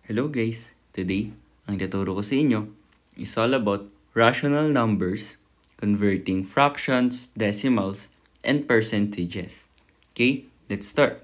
Hello guys! Today, ang tuturo ko sa inyo is all about rational numbers, converting fractions, decimals, and percentages. Okay, let's start.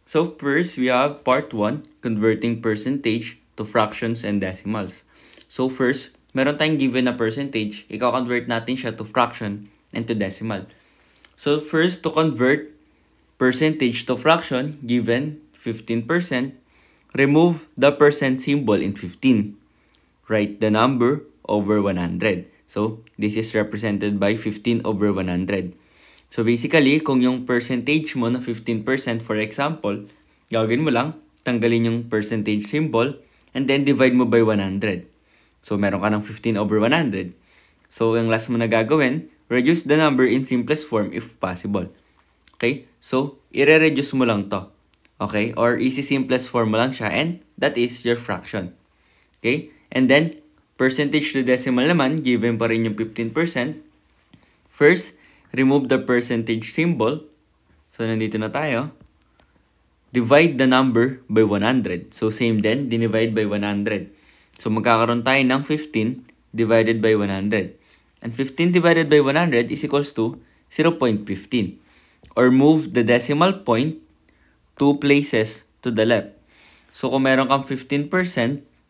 So first, we have part 1, converting percentage to fractions and decimals. So first, meron tayong given na percentage, i-convert natin siya to fraction and to decimal. So first, to convert percentage to fraction, given 15%, remove the percent symbol in 15. Write the number over 100. So, this is represented by 15 over 100. So, basically, kung yung percentage mo na 15%, for example, gagawin mo lang, tanggalin yung percentage symbol, and then divide mo by 100. So, meron ka ng 15 over 100. So, yung last mo na gagawin, reduce the number in simplest form if possible. Okay? So, i-reduce mo lang to. Okay? Or easy simplest form mo lang siya, and that is your fraction. Okay? And then, percentage to decimal naman, given pa rin yung 15%. First, remove the percentage symbol. So, nandito na tayo. Divide the number by 100. So, same din, dinivide by 100. So, magkakaroon tayo ng 15 divided by 100. And 15 divided by 100 is equals to 0.15. Or move the decimal point 2 places to the left. So, kung meron kang 15%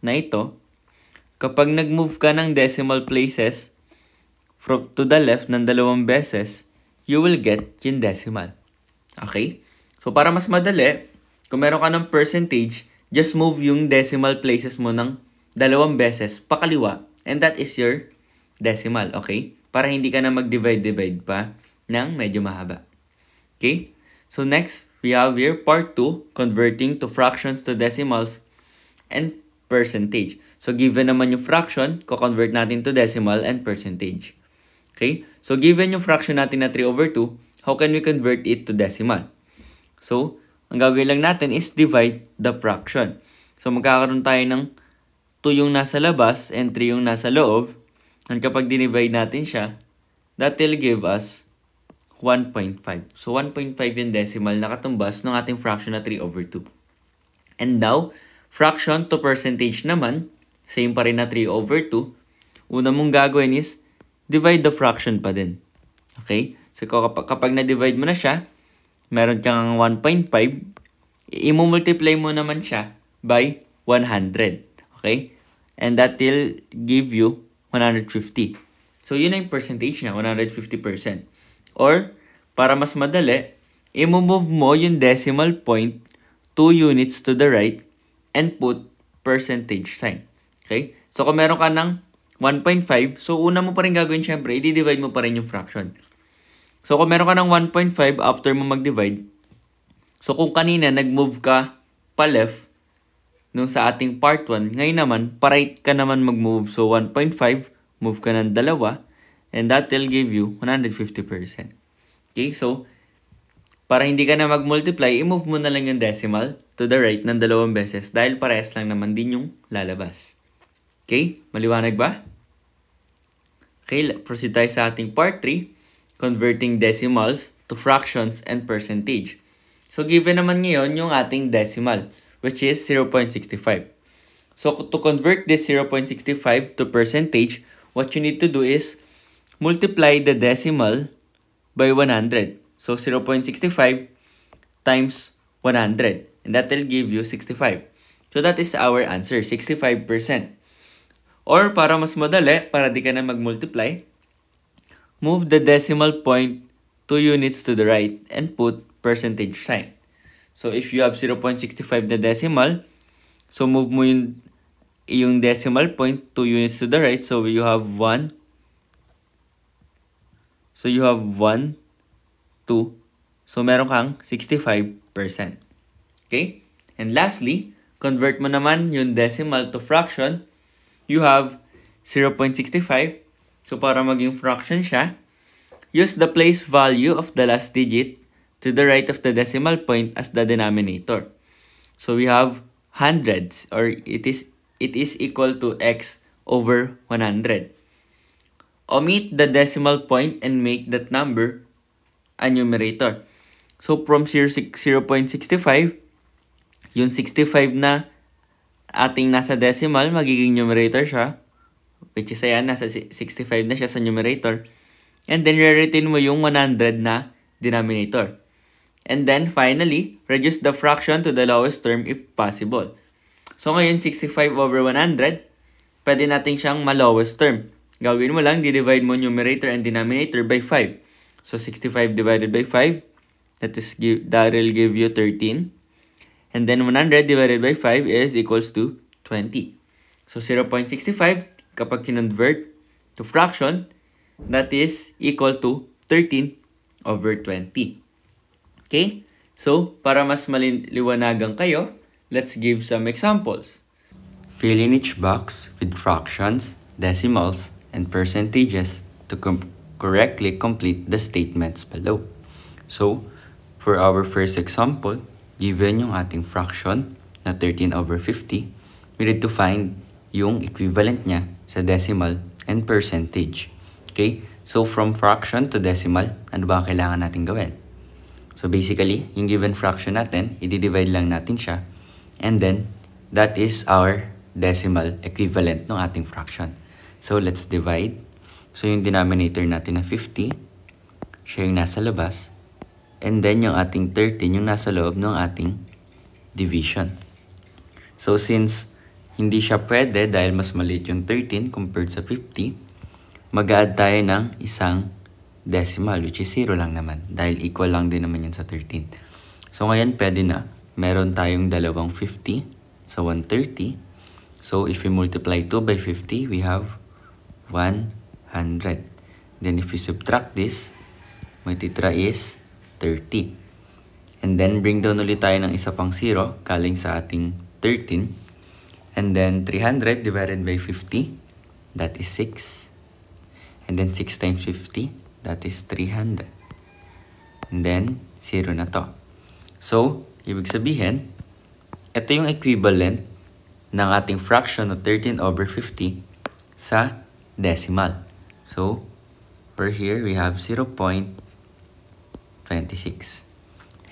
na ito, kapag nag-move ka ng decimal places to the left ng 2 beses, you will get yung decimal. Okay? So, para mas madali, kung meron ka ng percentage, just move yung decimal places mo ng 2 beses pakaliwa, and that is your decimal. Okay? Para hindi ka na mag-divide pa ng medyo mahaba. Okay? So, next, we have here part 2, converting to fractions to decimals and percentage. So, given naman yung fraction, ko-convert natin to decimal and percentage. Okay? So, given yung fraction natin na 3 over 2, how can we convert it to decimal? So, ang gagawin lang natin is divide the fraction. So, magkakaroon tayo ng 2 yung nasa labas and 3 yung nasa loob. And kapag dinivide natin siya, that will give us 1.5. So, 1.5 yung decimal na katumbas ng ating fraction na 3 over 2. And now, fraction to percentage naman, same pa rin na 3 over 2. Una mong gagawin is, divide the fraction pa din. Okay? So, kapag na-divide mo na siya, meron kang 1.5, i-multiply mo naman siya by 100. Okay? And that will give you 150. So, yun na yung percentage niya, 150%. Or, para mas madali, i-move mo yung decimal point 2 units to the right and put percentage sign. Okay? So, kung meron ka ng 1.5, so una mo pa rin gagawin syempre, i-divide mo pa rin yung fraction. So, kung meron ka ng 1.5 after mo mag-divide, so kung kanina nag-move ka pa left nung sa ating part 1, ngayon naman, pa-right ka naman mag-move. So, 1.5, move ka ng 2, and that will give you 150%. Okay, so, para hindi ka na mag-multiply, i-move mo na lang yung decimal to the right ng 2 beses dahil parehas lang naman din yung lalabas. Okay, maliwanag ba? Okay, proceed tayo sa ating part 3, converting decimals to fractions and percentage. So, given naman ngayon yung ating decimal, which is 0.65. So, to convert this 0.65 to percentage, what you need to do is multiply the decimal by 100. So, 0.65 times 100. And that will give you 65. So, that is our answer, 65%. Or, para mas madali, para di ka na mag-multiply, move the decimal point 2 units to the right and put percentage sign. So, if you have 0.65 na decimal, so move mo yung decimal point 2 units to the right. So, you have 1. So, you have 1, 2. So, meron kang 65%. Okay? And lastly, convert mo naman yung decimal to fraction. You have 0.65. So, para maging fraction siya, use the place value of the last digit to the right of the decimal point as the denominator. So, we have hundreds, or it is equal to x over 100. Omit the decimal point and make that number a numerator. So, from 0.65, yung 65 na ating nasa decimal, magiging numerator siya. Which is ayan, nasa 65 na siya sa numerator. And then, re-retain mo yung 100 na denominator. And then, finally, reduce the fraction to the lowest term if possible. So, ngayon, 65 over 100, pwede natin siyang ma-lowest term. Gawin mo lang, di-divide mo numerator and denominator by 5. So, 65 divided by 5, that will give you 13. And then, 100 divided by 5 is equals to 20. So, 0.65, kapag kinonvert to fraction, that is equal to 13 over 20. Okay? So, para mas maliliwanagan kayo, let's give some examples. Fill in each box with fractions, decimals, and percentages to correctly complete the statements below. So, for our first example, given yung ating fraction na 13 over 50, we need to find yung equivalent niya sa decimal and percentage. Okay? So, from fraction to decimal, ano ba kailangan natin gawin? So, basically, yung given fraction natin, i-divide lang natin siya. And then, that is our decimal equivalent ng ating fraction. So, let's divide. So, yung denominator natin na 50, siya yung nasa labas. And then, yung ating 13, yung nasa loob ng ating division. So, since hindi siya pwede dahil mas maliit yung 13 compared sa 50, mag-add tayo ng isang decimal, which is 0 lang naman. Dahil equal lang din naman yun sa 13. So, ngayon pwede na. Meron tayong dalawang 50 sa 130. So, if we multiply 2 by 50, we have 100. Then, if we subtract this, matitira is 30. And then, bring down ulit tayo ng isa pang 0 galing sa ating 13. And then, 300 divided by 50, that is 6. And then, 6 times 50, that is 300. And then, 0 na to. So, ibig sabihin, ito yung equivalent ng ating fraction of 13 over 50 sa decimal. So, for here, we have 0.26.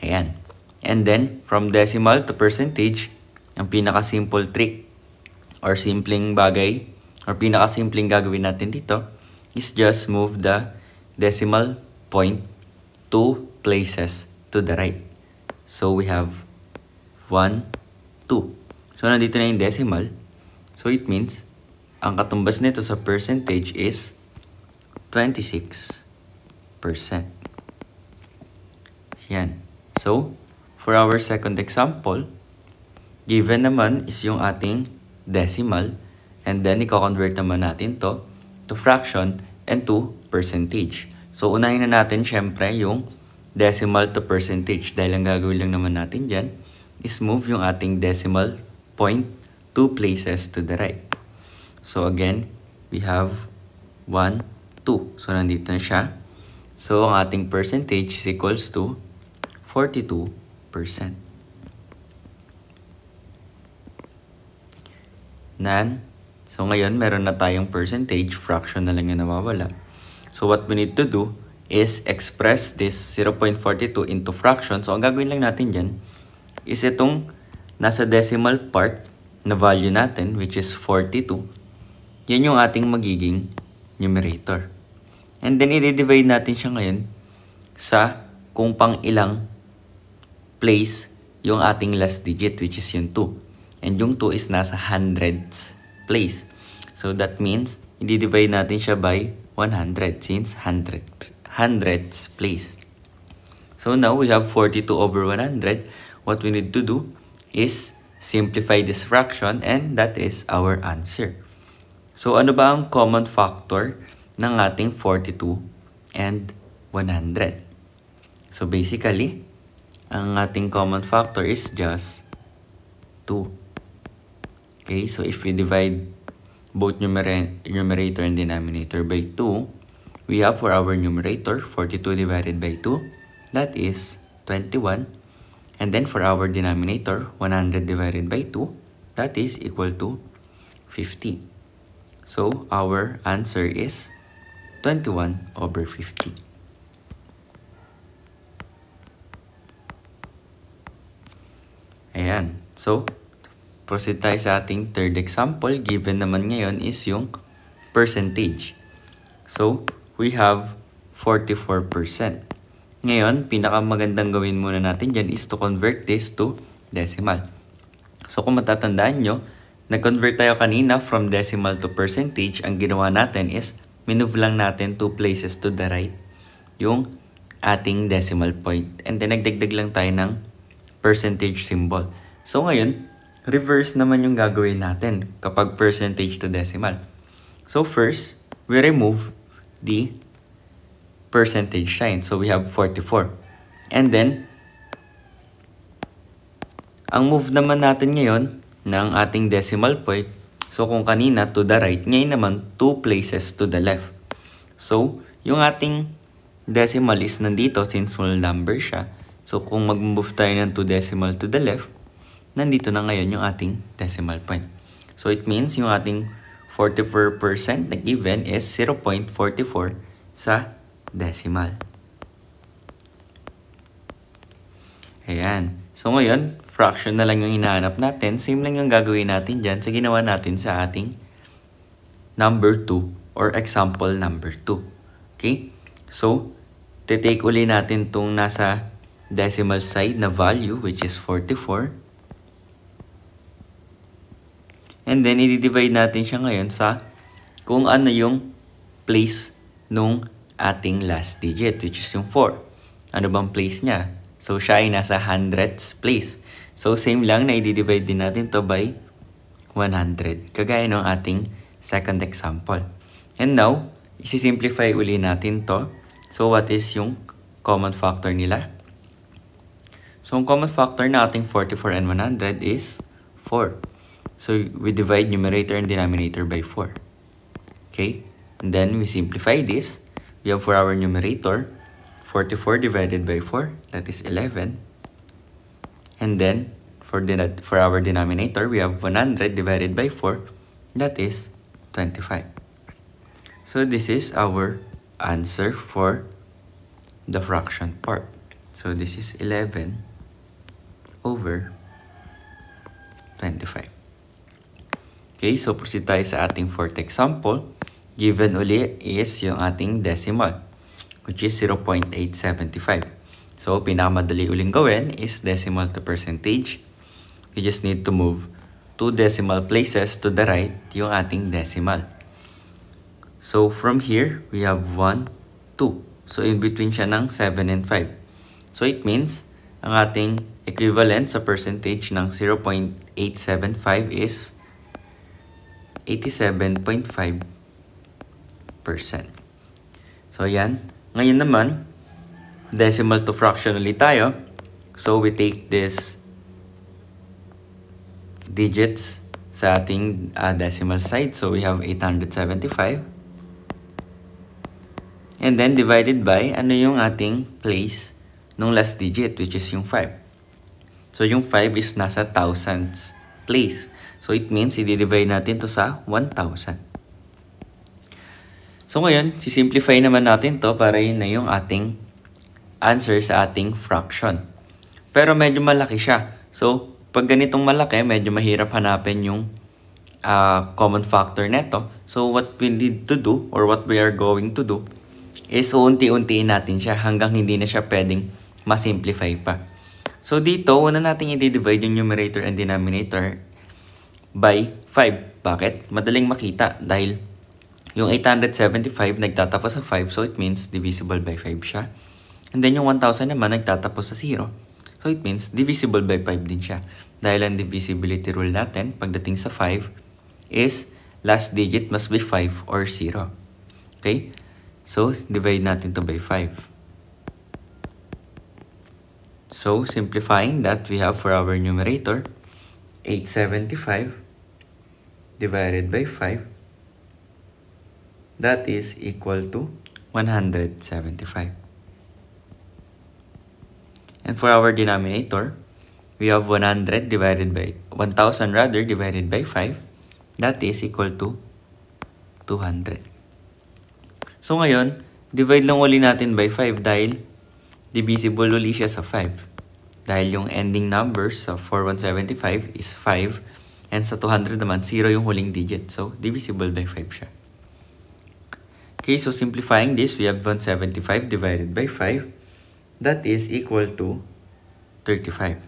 Ayan. And then, from decimal to percentage, ang pinaka-simple trick or simpleng bagay or pinaka-simpleng gagawin natin dito is just move the decimal point 2 places to the right. So, we have 1, 2. So, nandito na yung decimal. So, it means, ang katumbas nito sa percentage is 26%. Yan. So, for our second example, given naman is yung ating decimal, and then i-convert naman natin to fraction and to percentage. So, unahin na natin syempre yung decimal to percentage. Dahil ang gagawin lang naman natin dyan is move yung ating decimal point 2 places to the right. So, again, we have 1, 2. So, nandito na siya. So, ang ating percentage is equals to 42%. So, ngayon, meron na tayong percentage. Fraction na lang yung nawawala. So, what we need to do is express this 0.42 into fraction. So, ang gagawin lang natin dyan is itong nasa decimal part na value natin, which is 42. Yan yung ating magiging numerator. And then, i-divide natin siya ngayon sa kung pang ilang place yung ating last digit, which is yung 2. And yung 2 is nasa hundreds place. So, that means, i-divide natin siya by 100 since hundreds place. So, now we have 42 over 100. What we need to do is simplify this fraction and that is our answer. So, ano ba ang common factor ng ating 42 and 100? So, basically, ang ating common factor is just 2. Okay, so if we divide both numerator and denominator by 2, we have for our numerator 42 divided by 2, that is 21. And then for our denominator, 100 divided by 2, that is equal to 50. So our answer is 21 over 50. Ayan. So, proceed tayo sa ating third example. Given naman ngayon is yung percentage. So, we have 44%. Ngayon, pinakamagandang gawin muna natin dyan is to convert this to decimal. So, kung matatandaan nyo, nag-convert tayo kanina from decimal to percentage. Ang ginawa natin is, minove lang natin 2 places to the right yung ating decimal point. And then, nagdagdag lang tayo ng percentage symbol. So, ngayon, reverse naman yung gagawin natin kapag percentage to decimal. So, first, we remove the percentage sign. So, we have 44. And then, ang move naman natin ngayon ng ating decimal point, so kung kanina to the right, ngayon naman 2 places to the left. So, yung ating decimal is nandito since whole number siya. So, kung mag-move tayo ng 2 decimal to the left, nandito na ngayon yung ating decimal point. So, it means yung ating 44% na given is 0.44 sa decimal. Ayan. So, ngayon, fraction na lang yung hinahanap natin. Same lang yung gagawin natin dyan sa ginawa natin sa ating number 2 or example number 2. Okay? So, titake uli natin itong nasa decimal side na value which is 44. And then, i-divide natin siya ngayon sa kung ano yung place nung ating last digit which is yung 4. Ano bang place niya? So, siya ay nasa hundredths place. So, same lang na i-divide din natin to by 100. Kagaya ng ating second example. And now, isi-simplify uli natin to. So, what is yung common factor nila? So, ang common factor na ating 44 and 100 is 4. So, we divide numerator and denominator by 4. Okay? And then, we simplify this. We have for our numerator, 44 divided by 4, that is 11. And then, for our denominator, we have 100 divided by 4, that is 25. So, this is our answer for the fraction part. So, this is 11 over 25. Okay, so proceed tayo sa ating fourth example. Given uli is yung ating decimal, which is 0.875. So, pinakamadali uling gawin is decimal to percentage. We just need to move 2 decimal places to the right yung ating decimal. So, from here, we have 1, 2. So, in between siya ng 7 and 5. So, it means, ang ating equivalent sa percentage ng 0.875 is 87.5%. So, yan. Ngayon naman, decimal to fraction ulit tayo. So, we take this digits sa ating decimal side. So, we have 875. And then, divided by, ano yung ating place nung last digit, which is yung 5. So, yung 5 is nasa thousands place. So, it means, i-divide natin to sa 1,000. So, ngayon, sisimplify naman natin to para yun na yung ating answer sa ating fraction. Pero medyo malaki siya. So, pag ganitong malaki, medyo mahirap hanapin yung common factor neto. So, what we need to do or what we are going to do is unti-untiin natin siya hanggang hindi na siya pwedeng masimplify pa. So, dito, una natin i-divide yung numerator and denominator by 5. Bakit? Madaling makita dahil yung 875 nagtatapos sa 5, so it means divisible by 5 siya. And then yung 1,000 naman nagtatapos sa 0. So it means divisible by 5 din siya. Dahil ang divisibility rule natin pagdating sa 5 is last digit must be 5 or 0. Okay? So, divide natin to by 5. So, simplifying that, we have for our numerator, 875 divided by 5. That is equal to 175. And for our denominator, we have 100 divided by 1,000 rather divided by 5. That is equal to 200. So ngayon, divide lang uli natin by 5 dahil divisible uli siya sa 5. Dahil yung ending numbers sa 4175 is 5. And sa 200 naman, 0 yung huling digit. So, divisible by 5 siya. Okay, so simplifying this, we have 175 divided by 5. That is equal to 35.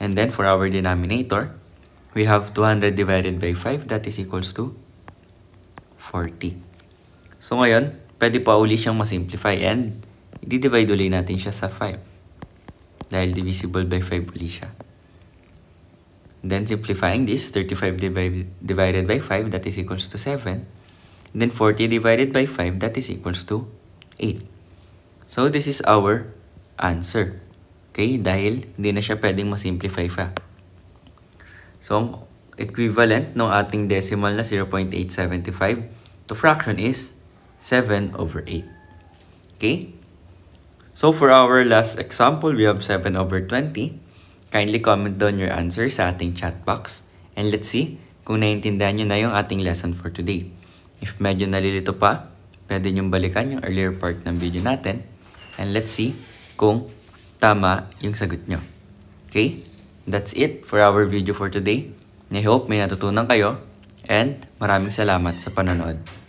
And then for our denominator, we have 200 divided by 5. That is equals to 40. So ngayon, pwede pa uli siyang masimplify and i-divide uli natin siya sa 5. Dahil divisible by 5 uli siya. Then simplifying this, 35 divided by 5, that is equals to 7. Then 40 divided by 5, that is equals to 8. So this is our answer. Okay, dahil hindi na siya pwedeng masimplify pa. So, equivalent ng ating decimal na 0.875 to fraction is 7/8. Okay? So, for our last example, we have 7/20. Kindly comment down your answer sa ating chat box. And let's see kung naiintindihan nyo na yung ating lesson for today. If medyo nalilito pa, pwede nyong balikan yung earlier part ng video natin. And let's see kung tama yung sagot nyo. Okay? That's it for our video for today. I hope may natutunan kayo. And maraming salamat sa panonood.